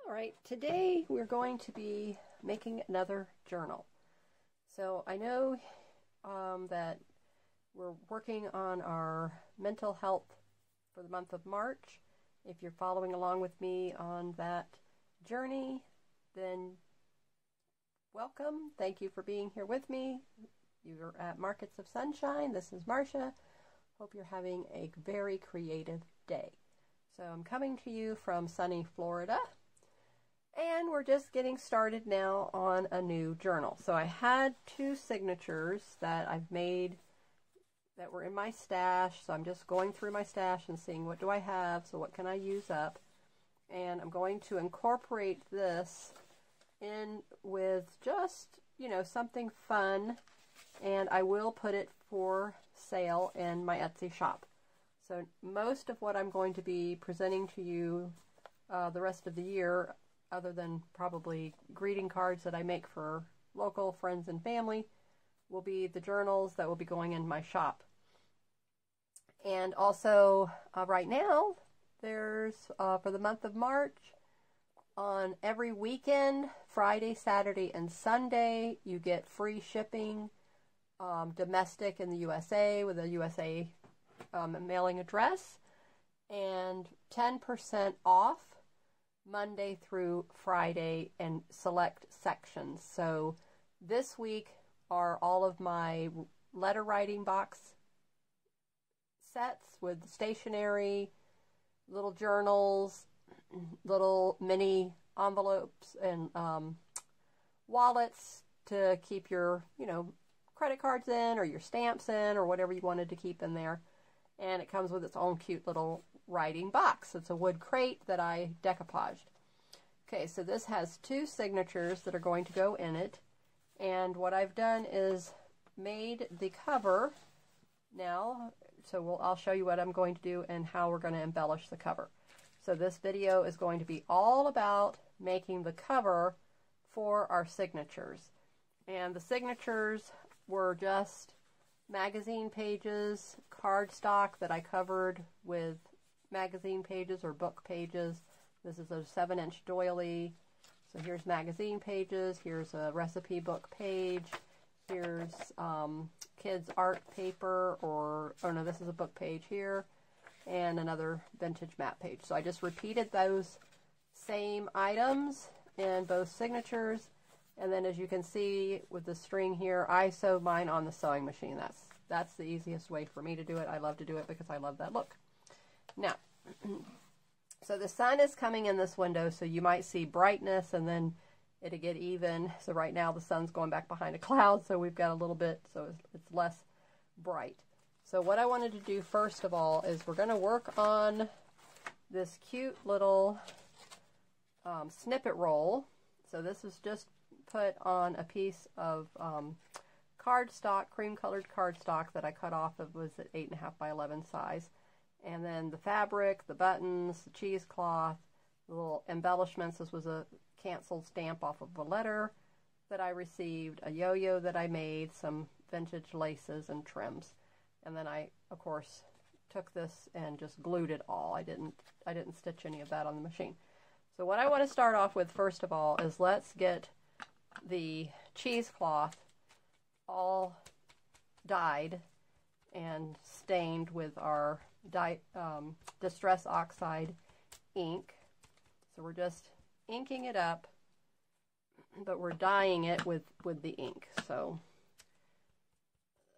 All right, today we're going to be making another journal. So I know that we're working on our mental health for the month of March. If you're following along with me on that journey, then welcome. Thank you for being here with me. You're at Markets of Sunshine. This is Marcia. Hope you're having a very creative day. So I'm coming to you from sunny Florida. And we're just getting started now on a new journal. So I had two signatures that I've made that were in my stash. So I'm just going through my stash and seeing what do I have, so what can I use up. And I'm going to incorporate this in with just, something fun. And I will put it for sale in my Etsy shop. So most of what I'm going to be presenting to you the rest of the year, other than probably greeting cards that I make for local friends and family, will be the journals that will be going in my shop. And also, right now, there's, for the month of March, on every weekend, Friday, Saturday, and Sunday, you get free shipping, domestic in the USA with a USA mailing address, and 10% off Monday through Friday in select sections. So this week are all of my letter writing box sets with stationery, little journals, little mini envelopes, and wallets to keep your, credit cards in, or your stamps in, or whatever you wanted to keep in there. And it comes with its own cute little writing box. It's a wood crate that I decoupaged. Okay, so this has two signatures that are going to go in it. And what I've done is made the cover now. So I'll show you what I'm going to do and how we're going to embellish the cover. So this video is going to be all about making the cover for our signatures. And the signatures were just magazine pages, cardstock that I covered with magazine pages or book pages. This is a 7-inch doily. So here's magazine pages, here's a recipe book page, here's kids art paper, no, this is a book page here, and another vintage map page. So I just repeated those same items in both signatures, and then as you can see with the string here, I sewed mine on the sewing machine. That's the easiest way for me to do it. I love to do it because I love that look. Now, so the sun is coming in this window, so you might see brightness and then it'll get even. So right now the sun's going back behind a cloud, so we've got a little bit, so it's less bright. So what I wanted to do first of all is we're going to work on this cute little snippet roll. So this is just put on a piece of cardstock, cream-colored cardstock that I cut off of, was at 8.5 by 11 size. And then the fabric, the buttons, the cheesecloth, the little embellishments. This was a canceled stamp off of a letter that I received, a yo-yo that I made, some vintage laces and trims. And then I, of course, took this and just glued it all. I didn't stitch any of that on the machine. So what I want to start off with first of all is let's get the cheesecloth all dyed and stained with our Distress Oxide ink. So we're just inking it up, but we're dyeing it with the ink. So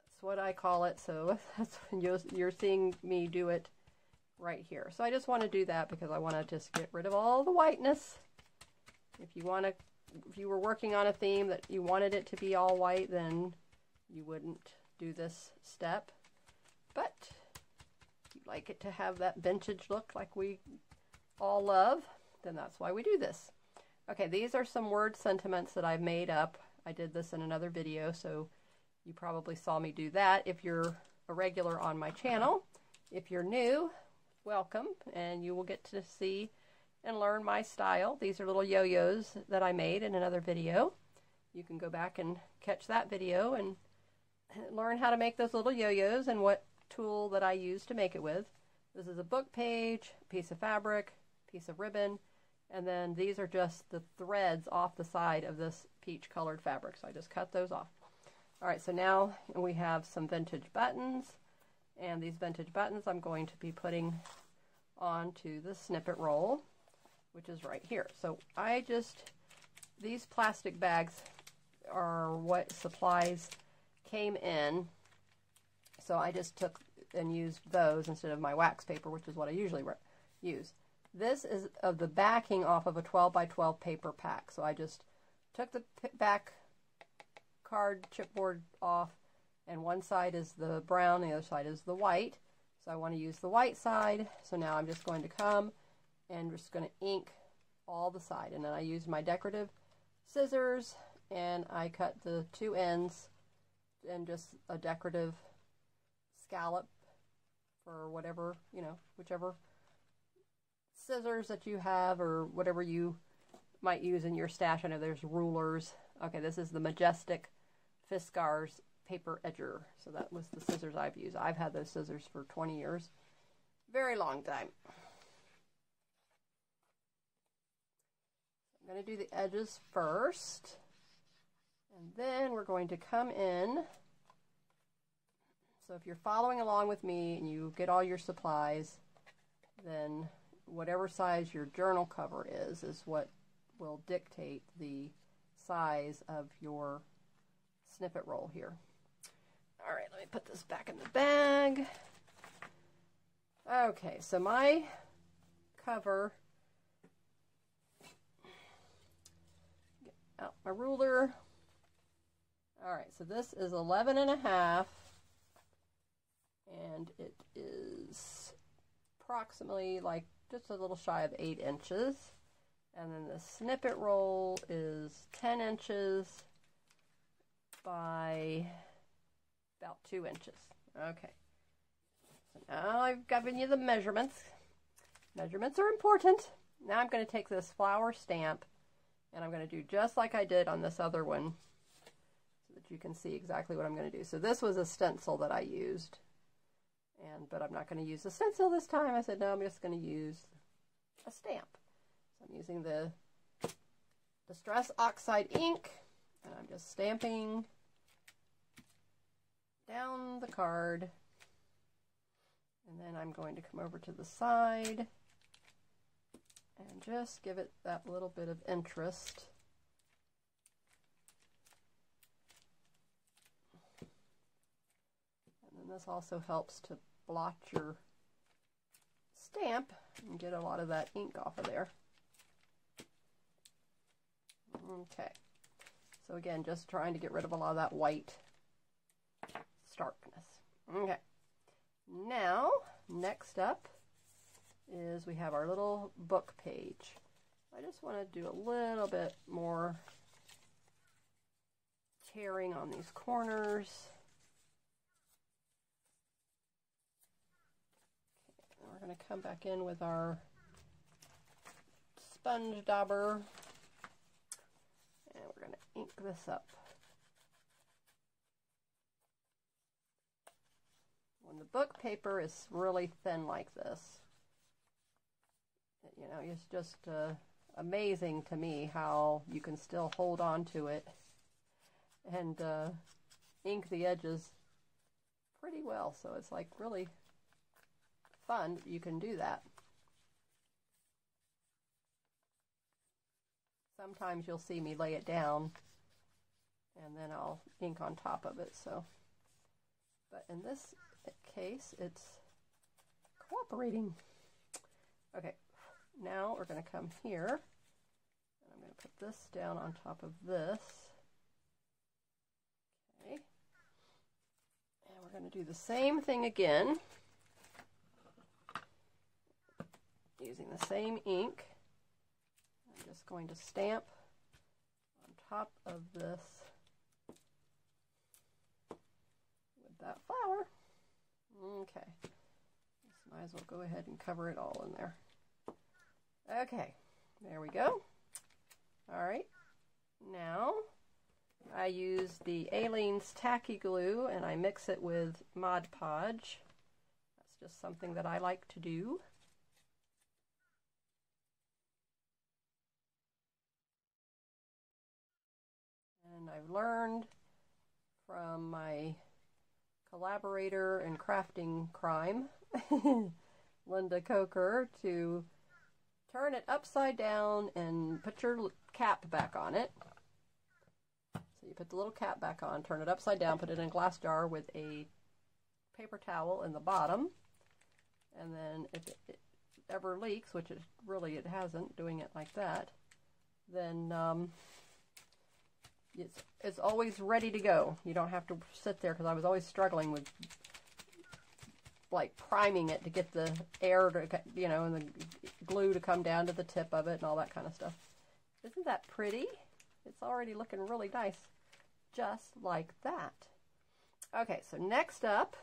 that's what I call it. So that's you're seeing me do it right here. So I just want to do that because I want to just get rid of all the whiteness. If you were working on a theme that you wanted it to be all white, then you wouldn't do this step. But if you like it to have that vintage look like we all love, then that's why we do this. Okay, these are some word sentiments that I've made up. I did this in another video, so you probably saw me do that if you're a regular on my channel. If you're new, welcome, and you will get to see and learn my style. These are little yo-yos that I made in another video. You can go back and catch that video and learn how to make those little yo-yos and what tool that I use to make it with. This is a book page, piece of fabric, piece of ribbon, And then these are just the threads off the side of this peach colored fabric. So I just cut those off. All right, so now we have some vintage buttons. And these vintage buttons I'm going to be putting onto the snippet roll, which is right here. So these plastic bags are what supplies came in. So I just took and used those instead of my wax paper, which is what I usually use. This is of the backing off of a 12 by 12 paper pack. So I just took the back card chipboard off, and one side is the brown, the other side is the white. So I want to use the white side. So now I'm just going to come and just going to ink all the side. And then I use my decorative scissors and I cut the two ends and just a decorative scallop for whatever, whichever scissors that you have or whatever you might use in your stash. I know there's rulers. Okay, this is the Majestic Fiskars paper edger. So that was the scissors I've used. I've had those scissors for 20 years. Very long time. I'm going to do the edges first. And then we're going to come in. So if you're following along with me and you get all your supplies, then whatever size your journal cover is what will dictate the size of your snippet roll here. All right, let me put this back in the bag. Okay, so my cover, get out my ruler. All right, so this is 11.5, and it is approximately like just a little shy of 8 inches. And then the snippet roll is 10 inches by about 2 inches. Okay. So now I've given you the measurements. Measurements are important. Now I'm going to take this flower stamp and I'm going to do just like I did on this other one so that you can see exactly what I'm going to do. So this was a stencil that I used. But I'm not going to use the stencil this time. I said, no, I'm just going to use a stamp. So I'm using the Distress Oxide ink, and I'm just stamping down the card. And then I'm going to come over to the side and just give it that little bit of interest. And then this also helps to blot your stamp and get a lot of that ink off of there. Okay, so again, just trying to get rid of a lot of that white starkness. Okay, now next up is we have our little book page. I just want to do a little bit more tearing on these corners. We're going to come back in with our sponge dauber and we're going to ink this up. When the book paper is really thin like this, it's just amazing to me how you can still hold on to it and ink the edges pretty well. So it's like really fun. You can do that. Sometimes you'll see me lay it down and then I'll ink on top of it. But in this case, it's cooperating. Okay, now we're going to come here and I'm going to put this down on top of this. Okay, and we're going to do the same thing again using the same ink. I'm just going to stamp on top of this with that flower. Okay, just might as well go ahead and cover it all in there. Okay, there we go. All right, now I use the Aleene's Tacky Glue and I mix it with Mod Podge. That's just something that I like to do. And I've learned from my collaborator in crafting crime, Linda Coker, to turn it upside down and put your cap back on it. So you put the little cap back on, turn it upside down, put it in a glass jar with a paper towel in the bottom, and then if it ever leaks, which it hasn't, doing it like that, then it's always ready to go. You don't have to sit there, because I was always struggling with like priming it to get the air to, and the glue to come down to the tip of it and all that kind of stuff. Isn't that pretty? It's already looking really nice, just like that. Okay, so next up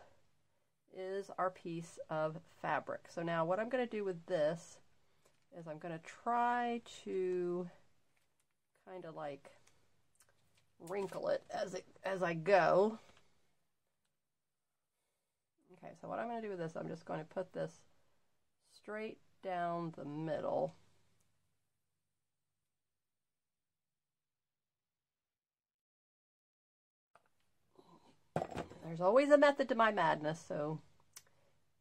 is our piece of fabric. So now what I'm going to do with this is I'm going to try to kind of like wrinkle it as I go. Okay, so what I'm going to do with this, I'm just going to put this straight down the middle. There's always a method to my madness, so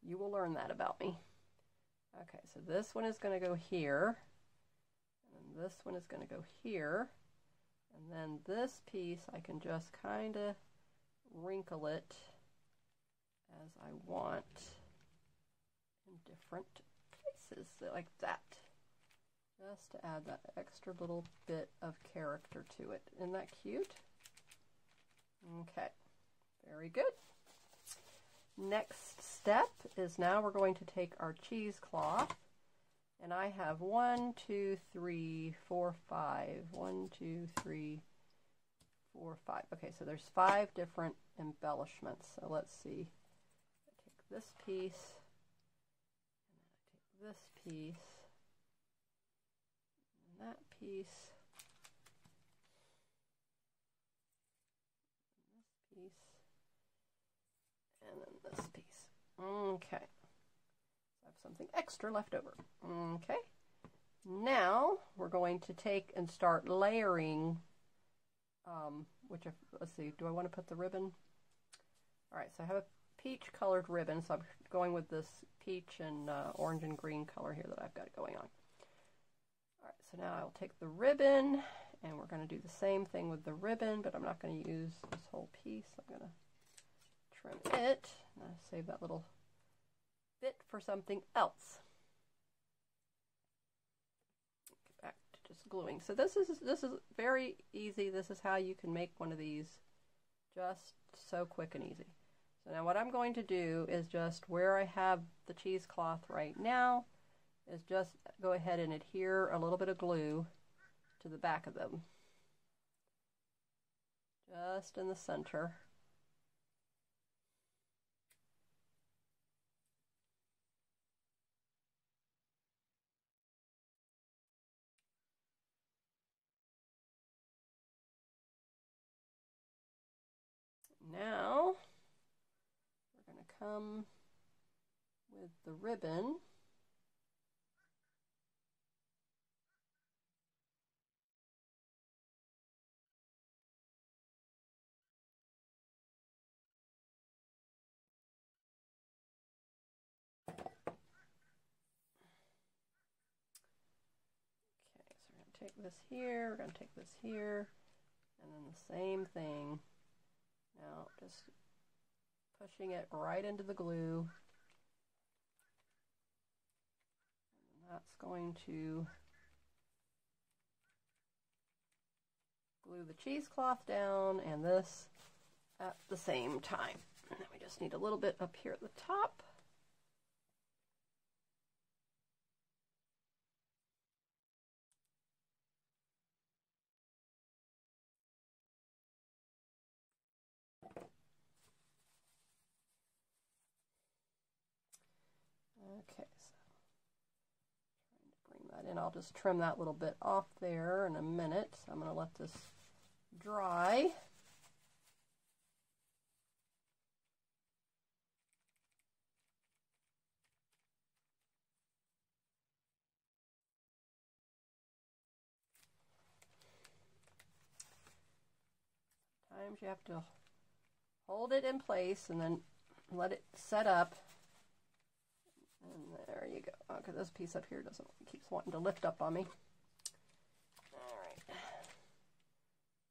you will learn that about me. Okay, so this one is going to go here, and this one is going to go here, and then this piece I can just kind of wrinkle it as I want in different places, like that, just to add that extra little bit of character to it. Isn't that cute? Okay, very good. Next step is now we're going to take our cheesecloth, and I have 1, 2, 3, 4, 5. 1, 2, 3, 4, 5. Okay, so there's 5 different embellishments. So let's see. This piece, and then I take this piece, and that piece, and this piece, and then this piece. Okay, so I have something extra left over. Okay, now we're going to take and start layering, let's see, do I want to put the ribbon? All right, so I have a peach colored ribbon, so I'm going with this peach and orange and green color here that I've got going on. Alright, so now I'll take the ribbon, and we're going to do the same thing with the ribbon, but I'm not going to use this whole piece. I'm going to trim it, and I'll save that little bit for something else. Get back to just gluing. So this is very easy. This is how you can make one of these just so quick and easy. So now what I'm going to do is just where I have the cheesecloth right now is just go ahead and adhere a little bit of glue to the back of them. Just in the center. Now we're going to come with the ribbon. Okay, so we're going to take this here, we're going to take this here, and then the same thing. Now just pushing it right into the glue. And that's going to glue the cheesecloth down and this at the same time. And then we just need a little bit up here at the top. Okay, so trying to bring that in. I'll just trim that little bit off there in a minute. So I'm going to let this dry. Sometimes you have to hold it in place and then let it set up. And there you go. Okay, this piece up here keeps wanting to lift up on me. All right. I'm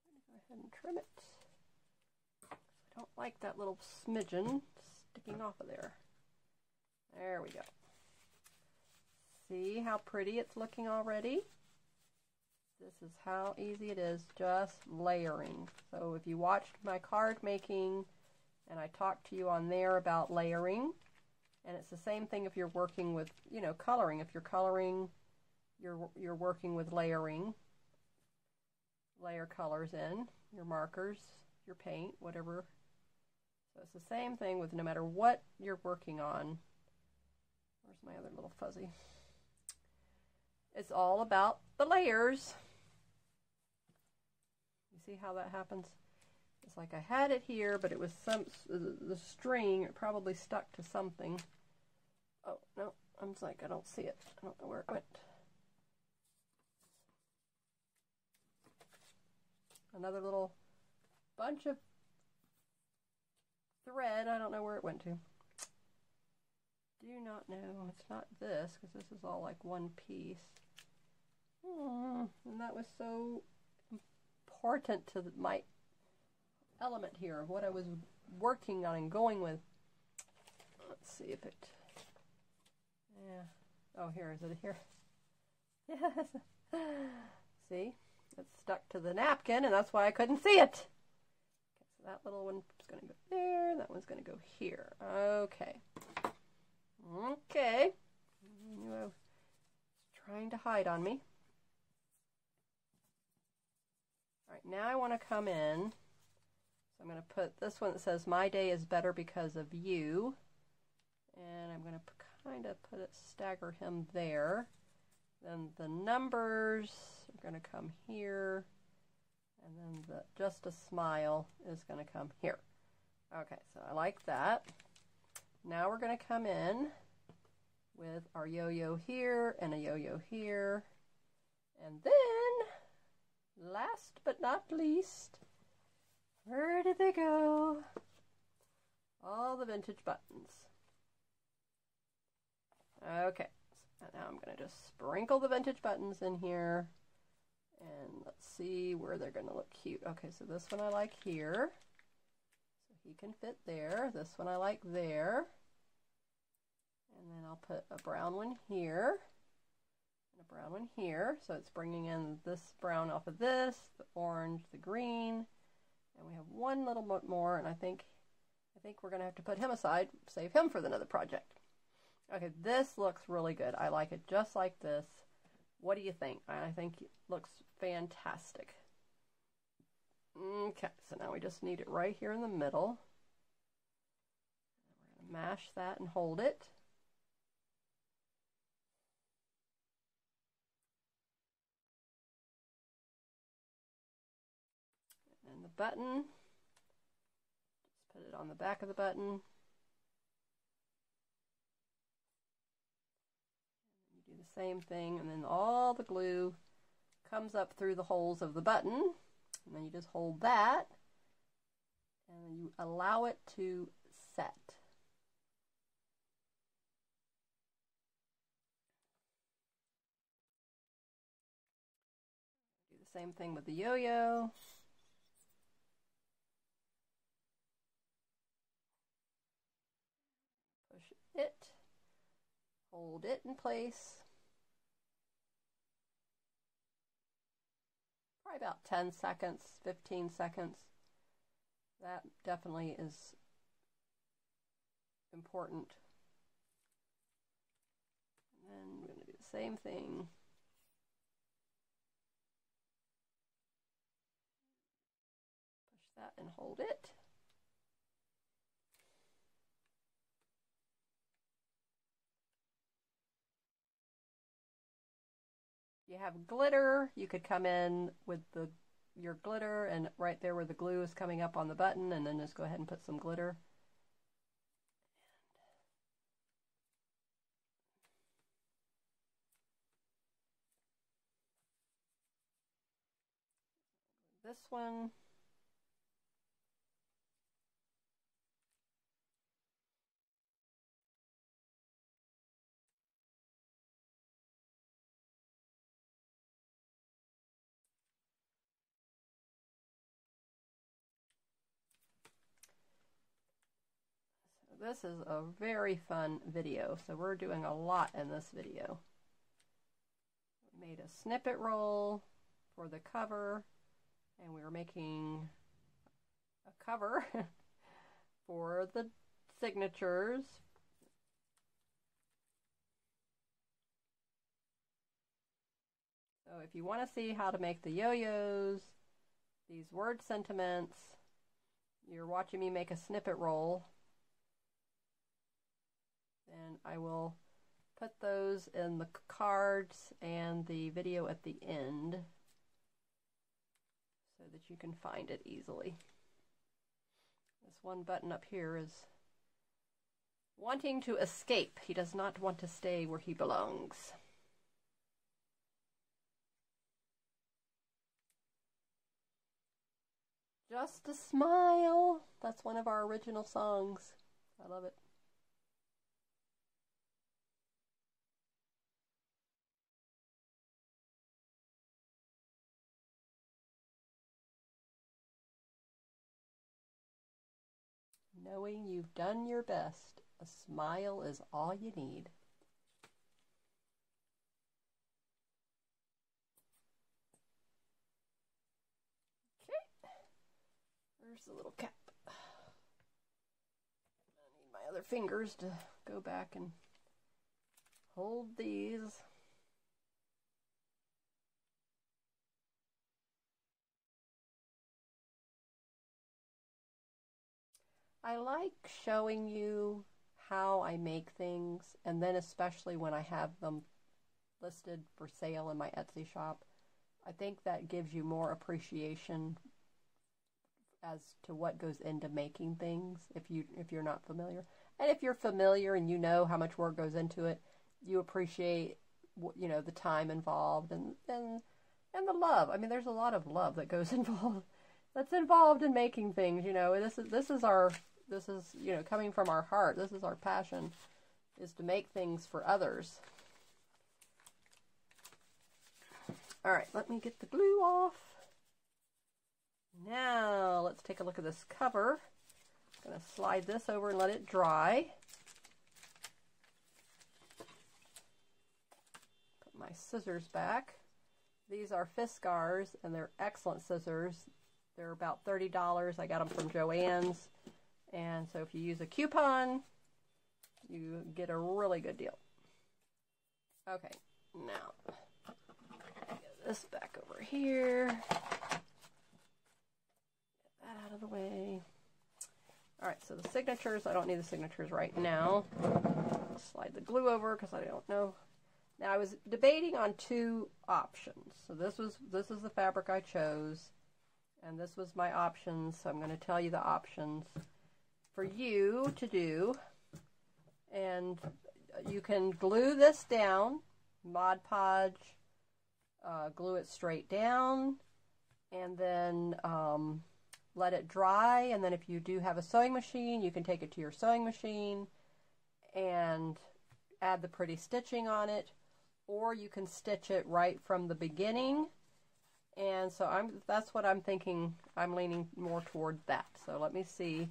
going to go ahead and trim it. I don't like that little smidgen sticking off of there. There we go. See how pretty it's looking already? This is how easy it is, just layering. So if you watched my card making, and I talked to you on there about layering, and it's the same thing if you're working with, you know, coloring. If you're coloring, you're working with layering. Layer colors in, your markers, your paint, whatever. So it's the same thing with no matter what you're working on. Where's my other little fuzzy? It's all about the layers. You see how that happens? It's like I had it here, but it was the string, it probably stuck to something. Oh, no, I'm like, I don't see it. I don't know where it went. Another little bunch of thread. I don't know where it went to. Do not know. It's not this, because this is all like one piece. And that was so important to my element here of what I was working on and going with. Let's see if it... Yeah. Oh, here. Is it here? Yes. See? It's stuck to the napkin, and that's why I couldn't see it. Okay, so that little one's going to go there. That one's going to go here. Okay. Okay. It's trying to hide on me. All right, now I want to come in. So I'm going to put this one that says, "My day is better because of you." And I'm going to kind of stagger him there. Then the numbers are going to come here. And then the "just a smile" is going to come here. Okay, so I like that. Now we're going to come in with our yo-yo here and a yo-yo here. And then, last but not least, where did they go? All the vintage buttons. Okay, so now I'm going to just sprinkle the vintage buttons in here. And let's see where they're going to look cute. Okay, so this one I like here. So he can fit there. This one I like there. And then I'll put a brown one here. And a brown one here. So it's bringing in this brown off of this, the orange, the green. And we have one little bit more, and I think we're going to have to put him aside, save him for another project. Okay, this looks really good. I like it just like this. What do you think? I think it looks fantastic. Okay, so now we just need it right here in the middle. We're going to mash that and hold it. And the button, just put it on the back of the button. You do the same thing, and then all the glue comes up through the holes of the button, and then you just hold that, and then you allow it to set. Do the same thing with the yo-yo. Push it, hold it in place. Probably about 10 seconds, 15 seconds. That definitely is important. And then we're going to do the same thing. Push that and hold it. You have glitter, you could come in with your glitter and right there where the glue is coming up on the button, and then just go ahead and put some glitter. This one, This is a very fun video. So we're doing a lot in this video. We made a snippet roll for the cover, and we were making a cover for the signatures. So if you want to see how to make the yo-yos, these word sentiments, you're watching me make a snippet roll, and I will put those in the cards and the video at the end so that you can find it easily. This one button up here is wanting to escape. He does not want to stay where he belongs. Just a Smile. That's one of our original songs. I love it. Knowing you've done your best, a smile is all you need. Okay, there's the little cap. I need my other fingers to go back and hold these. I like showing you how I make things, and then especially when I have them listed for sale in my Etsy shop. I think that gives you more appreciation as to what goes into making things if you're not familiar. And if you're familiar and you know how much work goes into it, you appreciate, you know, the time involved and the love. I mean, there's a lot of love that goes involved. That's involved in making things. You know, this is, you know, coming from our heart. This is our passion, is to make things for others. All right, let me get the glue off. Now, let's take a look at this cover. I'm going to slide this over and let it dry. Put my scissors back. These are Fiskars, and they're excellent scissors. They're about $30. I got them from Joann's. And so if you use a coupon, you get a really good deal. Okay, now, get this back over here. Get that out of the way. All right, so the signatures, I don't need the signatures right now. I'll slide the glue over because I don't know. Now, I was debating on two options. So this is the fabric I chose, and this was my options. So I'm going to tell you the options for you to do. And you can glue this down, Mod Podge, glue it straight down, and then let it dry. And then if you do have a sewing machine, you can take it to your sewing machine and add the pretty stitching on it, or you can stitch it right from the beginning. And so that's what I'm thinking. I'm leaning more toward that. So let me see.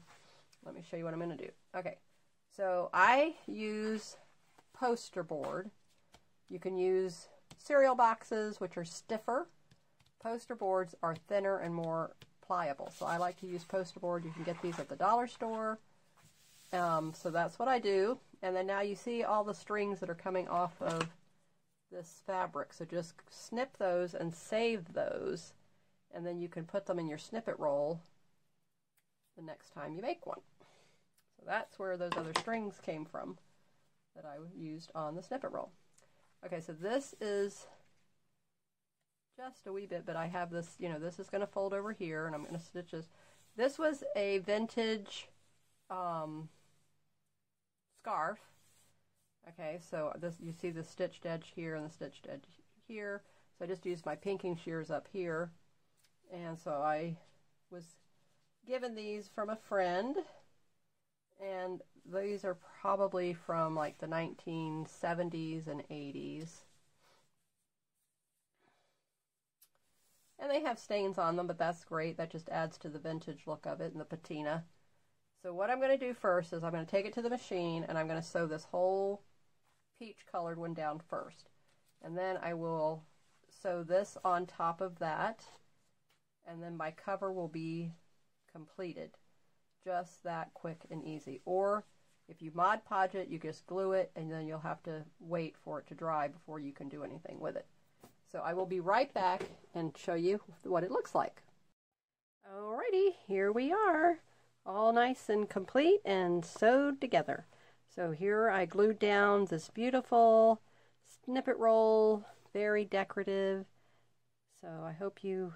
Let me show you what I'm going to do. Okay, so I use poster board. You can use cereal boxes, which are stiffer. Poster boards are thinner and more pliable. So I like to use poster board. You can get these at the dollar store. So that's what I do. And then now you see all the strings that are coming off of this fabric. So just snip those and save those. And then you can put them in your snippet roll the next time you make one. So that's where those other strings came from that I used on the snippet roll. Okay, so this is just a wee bit, but I have this, you know, this is going to fold over here, and I'm going to stitch this. This was a vintage scarf. Okay, so this, you see the stitched edge here and the stitched edge here. So I just used my pinking shears up here. And so I was given these from a friend, and these are probably from like the 1970s and 80s. And they have stains on them, but that's great. That just adds to the vintage look of it and the patina. So what I'm going to do first is I'm going to take it to the machine and I'm going to sew this whole peach colored one down first. And then I will sew this on top of that, and then my cover will be completed. Just that quick and easy. Or if you Mod Podge it, you just glue it, and then you'll have to wait for it to dry before you can do anything with it. So I will be right back and show you what it looks like. Alrighty, here we are. All nice and complete and sewed together. So here I glued down this beautiful snippet roll, very decorative. So I hope you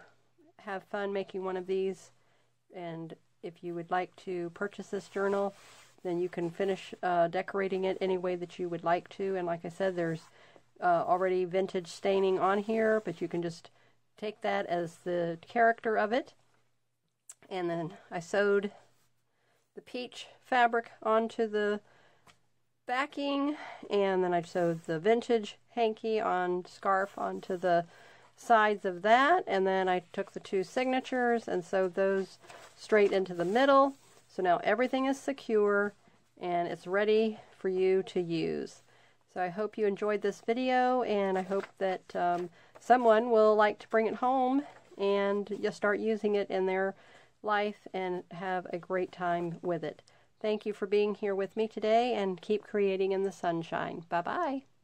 have fun making one of these, and if you would like to purchase this journal, then you can finish decorating it any way that you would like to. And like I said, there's already vintage staining on here, but you can just take that as the character of it. And then I sewed the peach fabric onto the backing, and then I sewed the vintage hanky scarf onto the sides of that, and then I took the two signatures and sewed those straight into the middle. So now everything is secure and it's ready for you to use. So I hope you enjoyed this video, and I hope that someone will like to bring it home and just start using it in their life and have a great time with it. Thank you for being here with me today, and keep creating in the sunshine. Bye-bye.